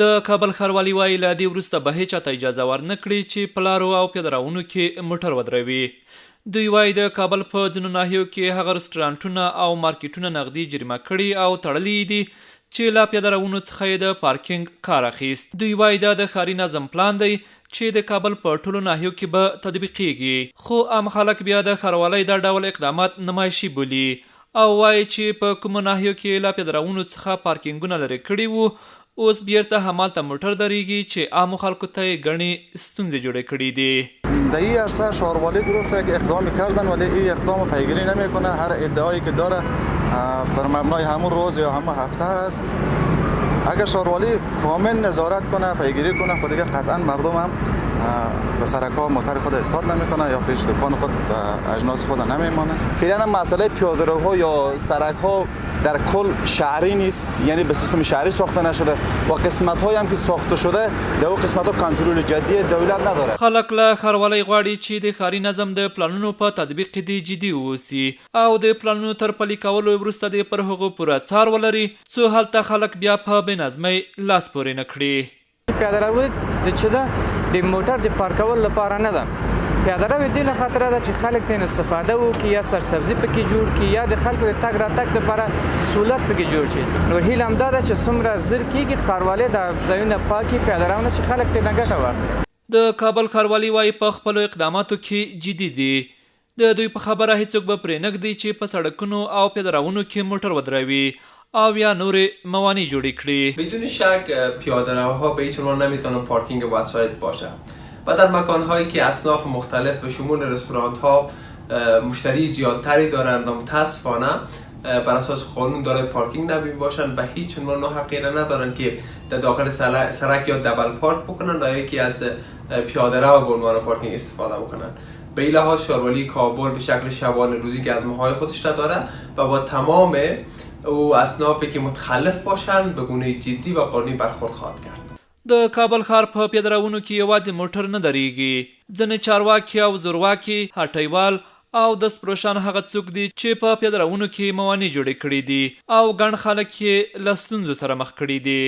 د کابل ښاروالي وايي له دې وروسته به هیچاته اجازه ورنکړي چې په لارو او پیاده روانو کې موټر ودروي. دوی وايي د کابل په ځینو ناحیو کې هغه رسټورانټونه او مارکیټونه نغدي جریمه کړي او تړلي دي چې له پیاده روانو څخه یې د پارکینګ کار اخیست. دوی وايي دا د ښاري نظم پلان دی چې د کابل په ټولو ناحیو کې به تطبیقیږي، خو عام خلک بیا د ښاروالۍ دا ډول اقدامات نمایشي بولي او وايي چې په کومو ناحیو کې له پیاده روانو څخه پارکینګونه لرې کړي وو اوس بیرته همالته موټر دریږي چې عامو خلکو ته یې ګڼې ستونزې جوړې کړي دي. در این عرصه ښاروالي درست یک اقدامی کردن ولی این اقدام پیگیری نمیکنه. هر ادعایی که داره بر مبنای همون روز یا همون هفته است. اگر ښاروالي کامل نظارت کنه پیگیری کنه خود دیگه قطعا مردم هم به سرک‌ها موتر خود استاد نمیکنه یا پیش دکان خود اجناس خود نمیمانه. فعلا مسئله پیاده‌روها یا سرک‌ها در کل شهری نیست، یعنی به سیستم شهری ساخته نشده و قسمت‌هایی هم که ساخته شده در اون قسمت‌ها کنترل جدی دولت نداره. خلک له ښاروالۍ غواړي چې د ښاري نظم د پلانونو په تطبیق کې دې جدي واوسي او د پلانونو تر پلي کولو وروسته دې پر هغو پوره څار ولري څو هلته خلک بیا په بې نظمۍ لاس پورې نه کړي. پیاده روی چې ده د موټر د پارکول لپاره نه ده. پیاده روی دې له خاطره ده چې خلک ترې استفاده وکړي یا سرسبزي پکې جوړ کړي یا د خلکو د تګ راتګ لپاره سهولت پکې جوړ شي. نو هیله همدا ده چې څومره زر کېږي ښاروالۍ د ځایونه پاکي پیاده روونه چې خلک ترې ګټه واخلي. د کابل ښاروالي وايي په خپلو اقداماتو کې جدي دي. د دوی په خبره هیڅوک به پرې نږدي چې په سړکونو او پیاده روانو کې موټر ودروي او یا نورې موانع جوړې کړي. بدون شک پیاده‌روها به هیچ عنوان نمیتونه پارکینگ وسایط باشه و در مکانهایی که اصناف مختلف به شمول رستوران‌ها مشتری زیادتری دارند و متاسفانه بر اساس قانون دارای پارکینگ نمی باشند به هیچ عنوان حقیقه ندارند که در داخل سرک یا دبل پارک بکنند یا یکی از پیاده‌رو به عنوان پارکینگ استفاده بکنند. به این لحاظ ښاروالي کابل به شکل شبانه روزی که از ماهای خودش را داره و با تمام او اصنافی که متخلف باشند به گونه جدی و قانونی برخورد خواهد کرد. د کابل ښار په پیاده روانو کې یوازې موټر نه دریږي. ځینې چارواکي او زورواکي هټیوال او دستفروشان هغه څوک دي چې په پیاده روانو کې موانع جوړې کړي دي او ګڼ خلک یې له ستونزو سره مخ کړي دي.